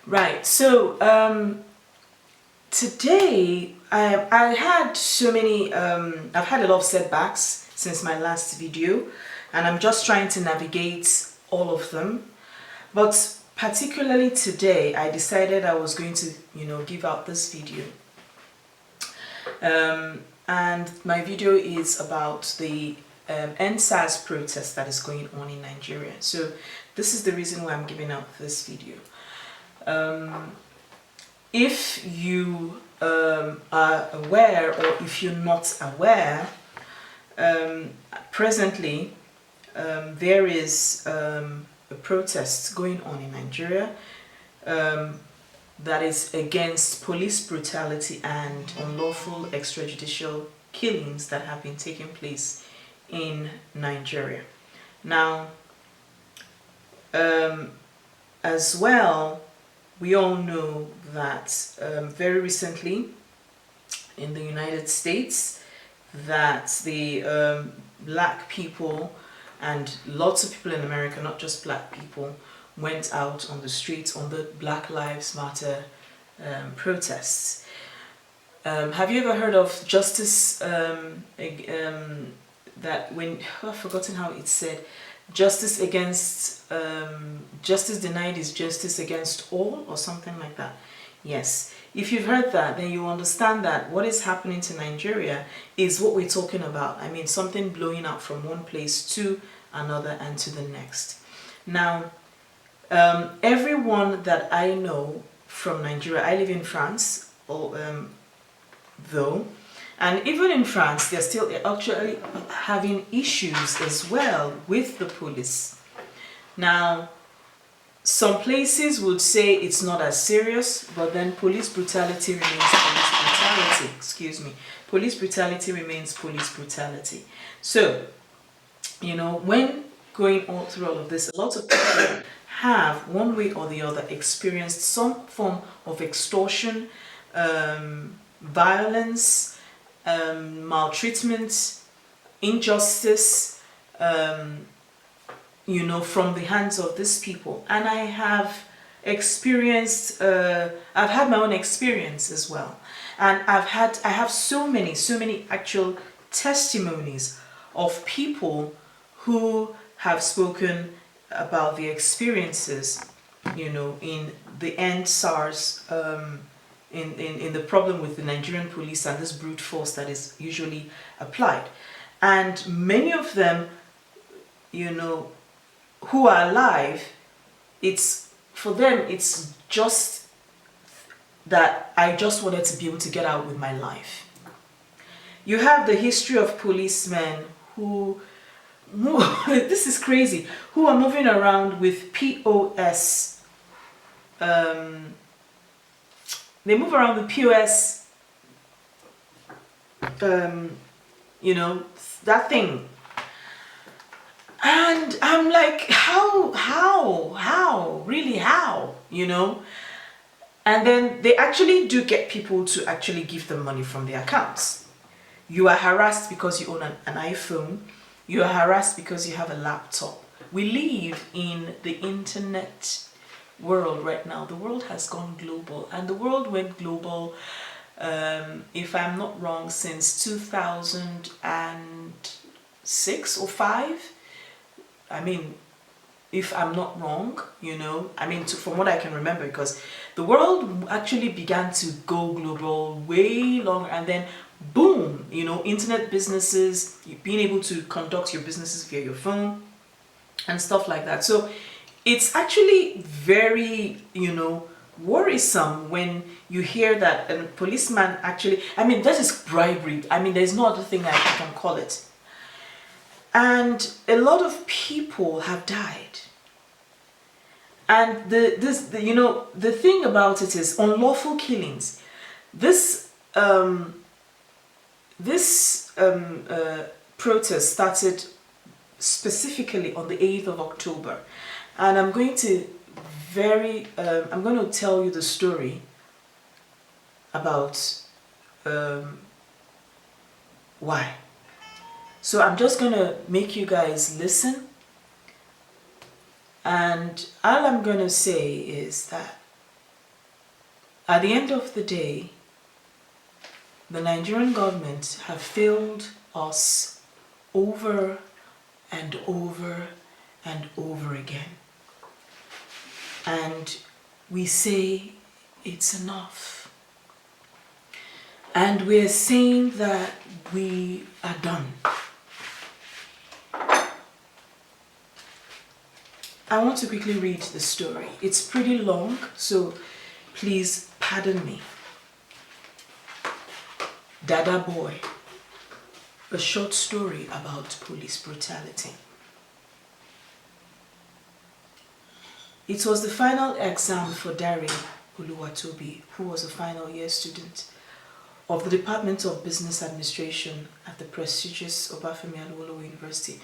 Right. So today I had so many. I've had a lot of setbacks since my last video, and I'm just trying to navigate all of them. But particularly today, I decided I was going to, give out this video. And my video is about the ENDSARS protest that is going on in Nigeria. So this is the reason why I'm giving out this video. If you are aware, or if you're not aware, presently there is a protest going on in Nigeria that is against police brutality and unlawful extrajudicial killings that have been taking place in Nigeria. Now, as well, we all know that very recently in the United States that the black people and lots of people in America, not just black people, went out on the streets on the Black Lives Matter protests. Have you ever heard of justice, that when, I've forgotten how it's said, justice against, justice denied is justice against all, or something like that? Yes. If you've heard that, then you understand that what is happening to Nigeria is what we're talking about. I mean, something blowing up from one place to another and to the next. Now, everyone that I know from Nigeria, I live in France, though, and even in France, they're still actually having issues as well with the police. Now, some places would say it's not as serious, but then police brutality remains police brutality. Excuse me. Police brutality remains police brutality. So, when going on through all of this, a lot of people have, one way or the other, experienced some form of extortion, violence, maltreatment, injustice, from the hands of these people. And I have experienced, I've had my own experience as well. And I have so many actual testimonies of people who have spoken about the experiences, in the ENDSARS, in the problem with the Nigerian police and this brute force that is usually applied. And many of them, who are alive, for them it's just that I just wanted to be able to get out with my life. You have the history of policemen who this is crazy, who are moving around with POS. They move around with POS, that thing. And I'm like, how, really, how, And then they actually do get people to actually give them money from their accounts. You are harassed because you own an iPhone. You are harassed because you have a laptop. We live in the internet world right now. The world has gone global, and the world went global, if I'm not wrong, since 2006 or 5. I mean, if I'm not wrong, from what I can remember, because the world actually began to go global way longer, and then boom, internet businesses, being able to conduct your businesses via your phone and stuff like that. So it's actually very, worrisome when you hear that a policeman actually, that is bribery. There's no other thing I can call it. And a lot of people have died. And the thing about it is unlawful killings. This protest started specifically on the 8th of October, and I'm going to tell you the story about why. So I'm just going to make you guys listen, and all I'm going to say is that At the end of the day, the Nigerian government have failed us over and over and over again. And we say it's enough. And we're saying that we are done. I want to quickly read the story. It's pretty long, so please pardon me. Dada Boy, a short story about police brutality. It was the final exam for Dari Oluwatobi, who was a final year student of the Department of Business Administration at the prestigious Obafemi Awolowo University.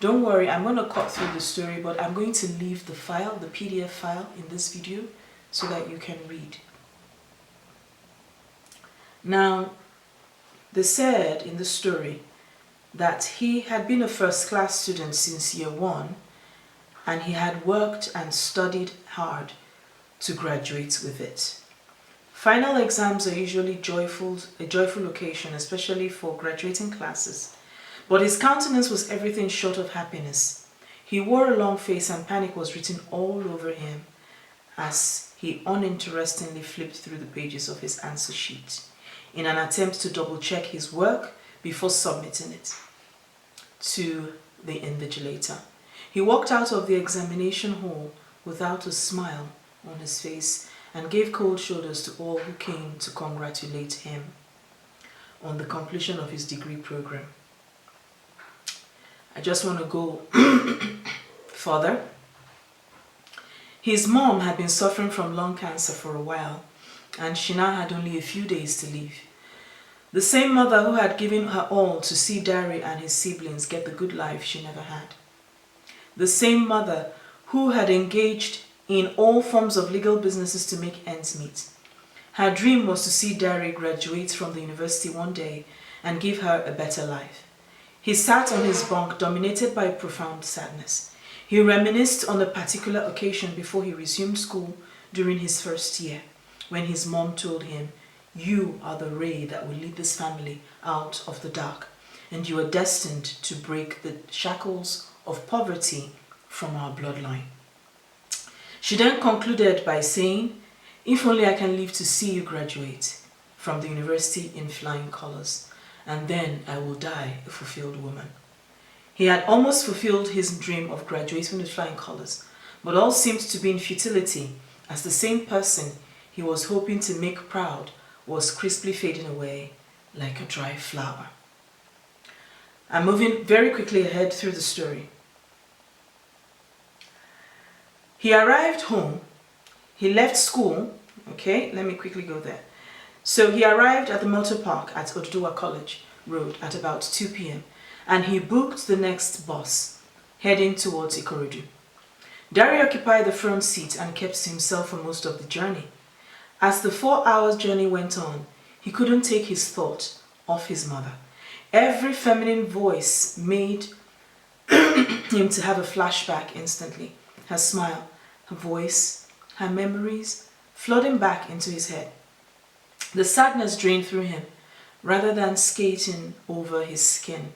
Don't worry, I'm going to cut through the story, but I'm going to leave the file, the PDF file in this video so that you can read. Now, they said in the story that he had been a first-class student since year 1 and he had worked and studied hard to graduate with it. Final exams are usually a joyful occasion, especially for graduating classes. But his countenance was everything short of happiness. He wore a long face and panic was written all over him as he uninterestingly flipped through the pages of his answer sheet in an attempt to double-check his work before submitting it to the invigilator. He walked out of the examination hall without a smile on his face and gave cold shoulders to all who came to congratulate him on the completion of his degree program. I just want to go further. His mom had been suffering from lung cancer for a while, and she now had only a few days to live. The same mother who had given her all to see Dari and his siblings get the good life she never had. The same mother who had engaged in all forms of legal businesses to make ends meet. Her dream was to see Dari graduate from the university one day and give her a better life. He sat on his bunk, dominated by profound sadness. He reminisced on a particular occasion before he resumed school during his first year, when his mom told him, "You are the ray that will lead this family out of the dark, and you are destined to break the shackles of poverty from our bloodline." She then concluded by saying, "If only I can live to see you graduate from the university in flying colors, and then I will die a fulfilled woman." He had almost fulfilled his dream of graduating with flying colors, but all seemed to be in futility, as the same person he was hoping to make proud was crisply fading away like a dry flower. I'm moving very quickly ahead through the story. He arrived home, he left school, okay, let me quickly go there. So he arrived at the motor park at Oduduwa College Road at about 2 p.m. and he booked the next bus, heading towards Ikorodu. Dari occupied the front seat and kept to himself for most of the journey. As the 4 hours journey went on, he couldn't take his thought off his mother. Every feminine voice made him to have a flashback instantly. Her smile, her voice, her memories flooding back into his head. The sadness drained through him rather than skating over his skin.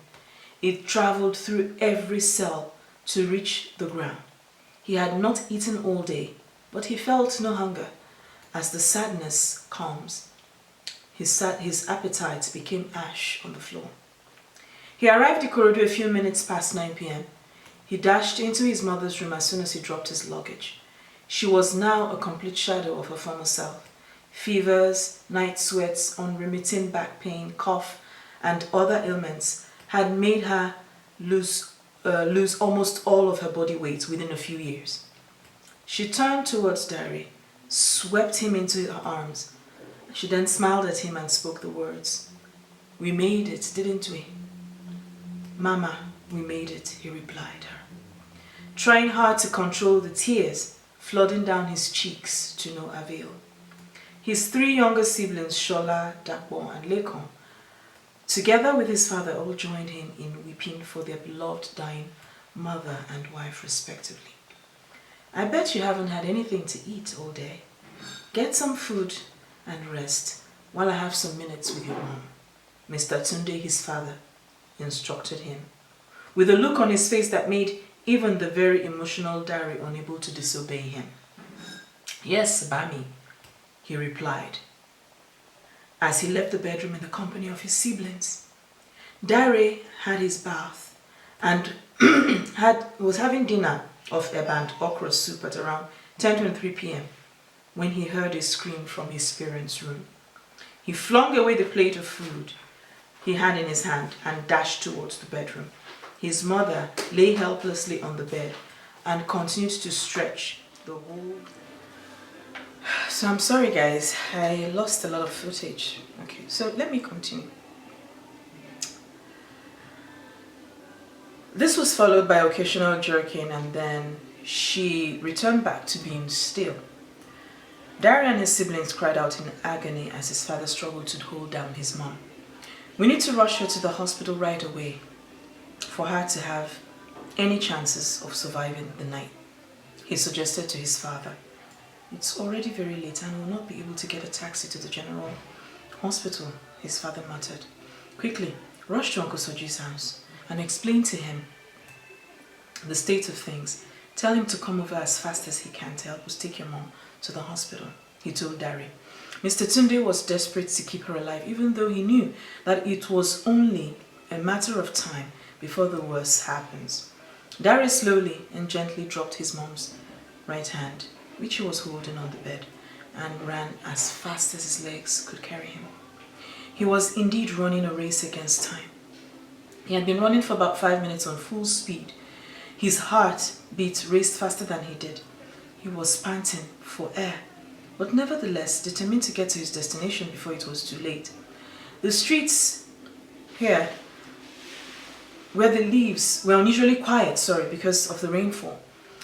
It traveled through every cell to reach the ground. He had not eaten all day, but he felt no hunger. As the sadness calms, his appetite became ash on the floor. He arrived at Ikorodu a few minutes past 9 p.m. He dashed into his mother's room as soon as he dropped his luggage. She was now a complete shadow of her former self. Fevers, night sweats, unremitting back pain, cough, and other ailments had made her lose almost all of her body weight within a few years. She turned towards Dari, swept him into her arms. She then smiled at him and spoke the words, "We made it, didn't we?" "Mama, we made it," he replied her, trying hard to control the tears flooding down his cheeks to no avail. His 3 younger siblings, Shola, Dakbo, and Lekon, together with his father, all joined him in weeping for their beloved dying mother and wife respectively. "I bet you haven't had anything to eat all day. Get some food and rest while I have some minutes with your mom. Mr. Tunde, his father, instructed him, with a look on his face that made even the very emotional Dari unable to disobey him. Yes, Bami, he replied, as he left the bedroom in the company of his siblings. Dari had his bath and was having dinner of eba and okra soup at around 10:23 p.m. when he heard a scream from his parents' room. He flung away the plate of food he had in his hand and dashed towards the bedroom. His mother lay helplessly on the bed and continued to stretch the whole... So I'm sorry guys, I lost a lot of footage. Okay, so let me continue. This was followed by occasional jerking, and then she returned back to being still. Dari and his siblings cried out in agony as his father struggled to hold down his mom. We need to rush her to the hospital right away for her to have any chances of surviving the night, he suggested to his father. It's already very late and we'll not be able to get a taxi to the general hospital, his father muttered. Quickly, rush to Uncle Soji's house and explain to him the state of things. Tell him to come over as fast as he can to help us take your mom to the hospital, he told Dari. Mr. Tunde was desperate to keep her alive, even though he knew that it was only a matter of time before the worst happens. Dari slowly and gently dropped his mom's right hand, which he was holding on the bed, and ran as fast as his legs could carry him. He was indeed running a race against time. He had been running for about 5 minutes on full speed. His heartbeat raced faster than he did. He was panting for air, but nevertheless determined to get to his destination before it was too late. The streets here, where the leaves were unusually quiet, because of the rainfall.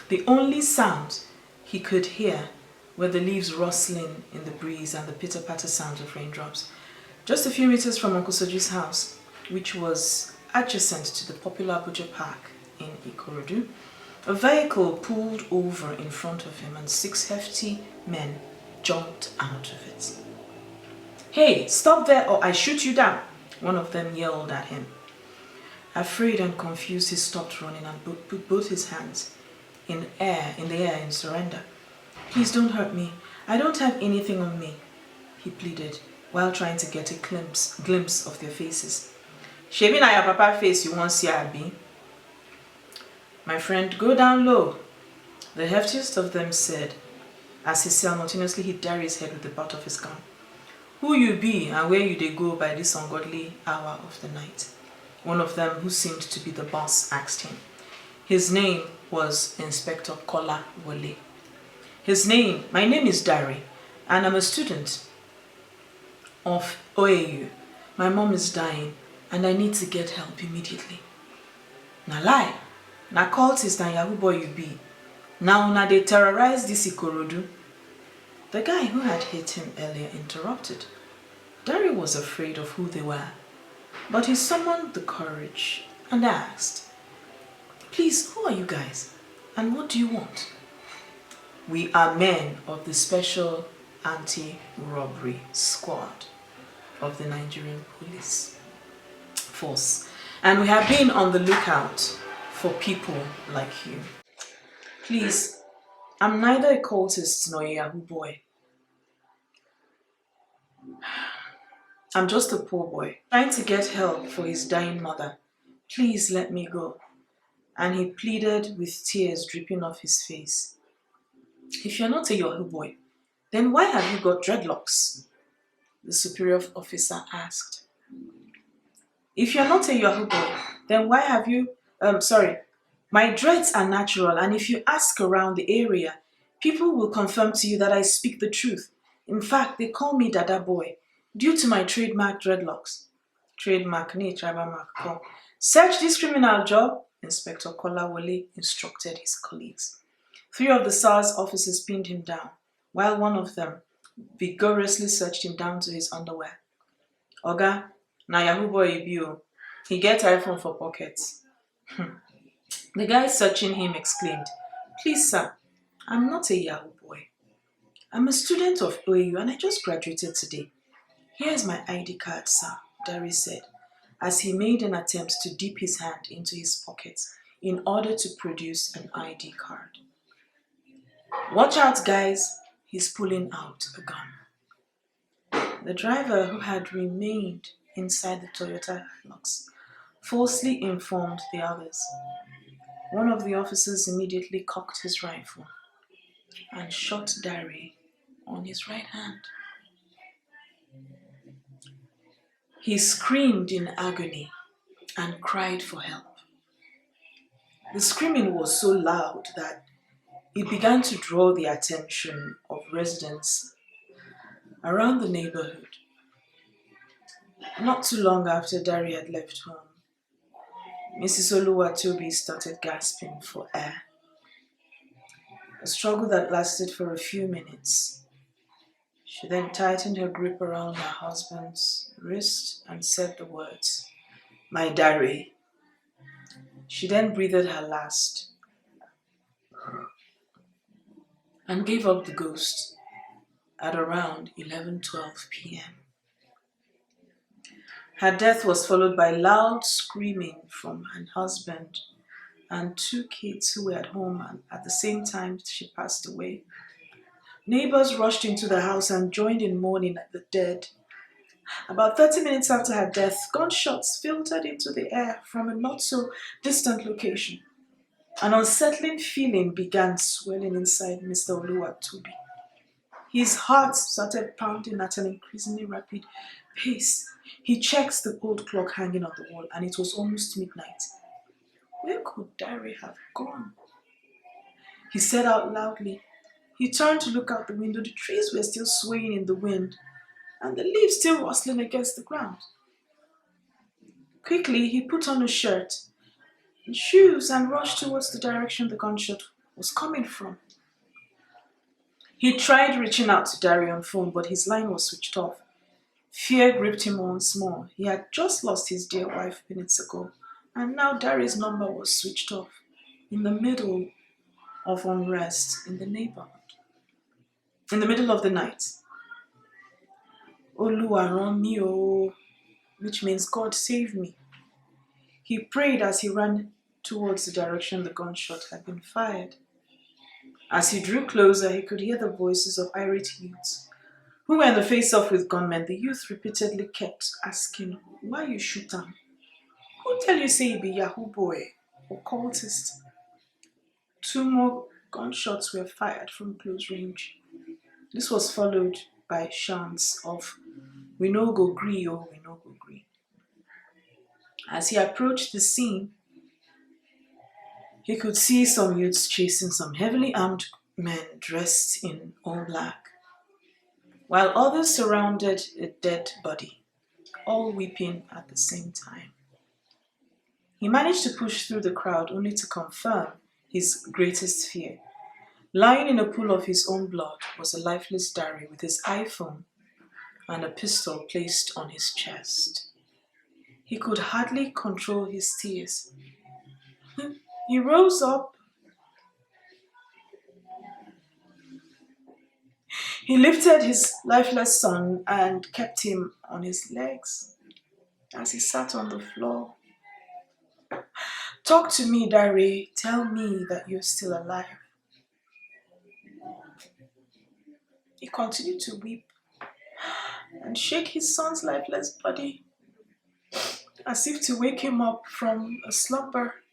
The only sound he could hear were the leaves rustling in the breeze and the pitter-patter sound of raindrops. Just a few meters from Uncle Soji's house, which was adjacent to the popular Abuja Park in Ikorodu, a vehicle pulled over in front of him and 6 hefty men jumped out of it. Hey, stop there or I shoot you down, one of them yelled at him. Afraid and confused, he stopped running and put both his hands in the air in surrender. Please don't hurt me. I don't have anything on me, he pleaded, while trying to get a glimpse of their faces. Shebi na your papa face you won't see, Abi? My friend, go down low, the heftiest of them said, as he simultaneously hit Dari's head with the butt of his gun. Who you be and where you dey go by this ungodly hour of the night? One of them, who seemed to be the boss, asked him. His name was Inspector Kola Wole. My name is Dari, and I'm a student of OAU. My mom is dying, and I need to get help immediately. Na lie, na cultist and Yahoo boy you be. Now na they terrorize this Ikorodu. The guy who had hit him earlier interrupted. Dari was afraid of who they were, but he summoned the courage and asked, Please, who are you guys? And what do you want? We are men of the Special Anti-Robbery Squad of the Nigerian Police Force, and we have been on the lookout for people like you. Please, I'm neither a cultist nor a Yahoo boy. I'm just a poor boy trying to get help for his dying mother. Please let me go. And he pleaded with tears dripping off his face. If you're not a Yahoo boy, then why have you got dreadlocks? The superior officer asked. If you're not a Yahoo boy, then why have you... My dreads are natural, and if you ask around the area, people will confirm to you that I speak the truth. In fact, they call me Dada Boy, due to my trademark dreadlocks. Trademark, nee, tribal mark, come. Search this criminal job, Inspector Kola Wole instructed his colleagues. 3 of the Sars officers pinned him down, while one of them vigorously searched him down to his underwear. Oga, na Yahoo boy ibio. He get iPhone for pockets. The guy searching him exclaimed, Please, sir, I'm not a Yahoo boy. I'm a student of OAU and I just graduated today. Here's my ID card, sir, Dari said, as he made an attempt to dip his hand into his pocket in order to produce an ID card. Watch out, guys, he's pulling out a gun. The driver, who had remained inside the Toyota Hilux, falsely informed the others. One of the officers immediately cocked his rifle and shot Dari on his right hand. He screamed in agony and cried for help. The screaming was so loud that it began to draw the attention of residents around the neighborhood. Not too long after Dari had left home, Mrs. Oluwatobi started gasping for air. A struggle that lasted for a few minutes. She then tightened her grip around her husband's wrist and said the words, "My Dari." She then breathed her last and gave up the ghost at around 11:12 p.m. Her death was followed by loud screaming from her husband and 2 kids who were at home, and at the same time she passed away. Neighbors rushed into the house and joined in mourning at the dead. About 30 minutes after her death, gunshots filtered into the air from a not-so-distant location. An unsettling feeling began swelling inside Mr. Oluwatobi. His heart started pounding at an increasingly rapid pace. He checked the old clock hanging on the wall, and it was almost midnight. Where could Dari have gone? He said out loudly. He turned to look out the window. The trees were still swaying in the wind, and the leaves still rustling against the ground. Quickly, he put on a shirt and shoes and rushed towards the direction the gunshot was coming from. He tried reaching out to Dari on phone, but his line was switched off. Fear gripped him once more. He had just lost his dear wife minutes ago, and now Dari's number was switched off in the middle of unrest in the neighborhood. In the middle of the night, Oluwa ran mi o, which means God save me. He prayed as he ran towards the direction the gunshot had been fired. As he drew closer, he could hear the voices of irate youths who were in the face-off with gunmen. The youth repeatedly kept asking, "Why you shoot him? Who tell you say he be Yahoo boy or cultist?" 2 more gunshots were fired from close range. This was followed by chants of, "We no go gree, oh, we no go gree." As he approached the scene, he could see some youths chasing some heavily armed men dressed in all black, while others surrounded a dead body, all weeping at the same time. He managed to push through the crowd only to confirm his greatest fear. Lying in a pool of his own blood was a lifeless Dari with his iPhone and a pistol placed on his chest. He could hardly control his tears. He rose up. He lifted his lifeless son and kept him on his legs as he sat on the floor. "Talk to me, Dari. Tell me that you're still alive." He continued to weep and shake his son's lifeless body as if to wake him up from a slumber.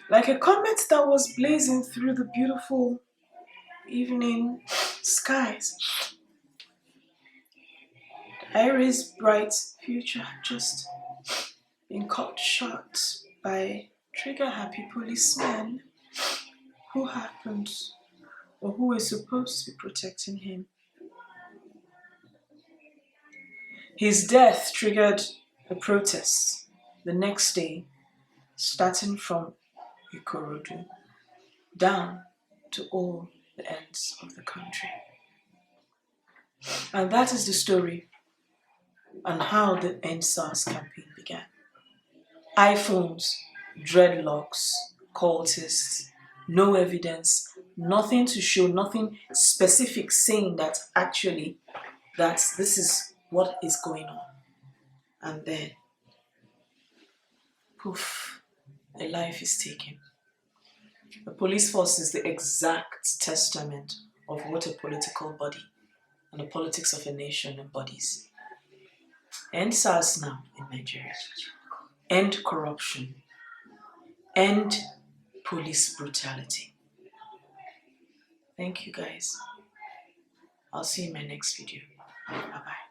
Like a comet that was blazing through the beautiful evening skies, Dari's bright future had just been cut short by trigger-happy policemen who happened or who were supposed to be protecting him. His death triggered a protest the next day, starting from Ikorodu down to all the ends of the country. And that is the story on how the ENDSARS campaign began. iPhones, dreadlocks, cultists, no evidence, Nothing to show, nothing specific saying that actually that this is what is going on. And then, poof, a life is taken. The police force is the exact testament of what a political body and the politics of a nation embodies. End SARS now in Nigeria. End corruption. End police brutality. Thank you guys. I'll see you in my next video. Bye-bye.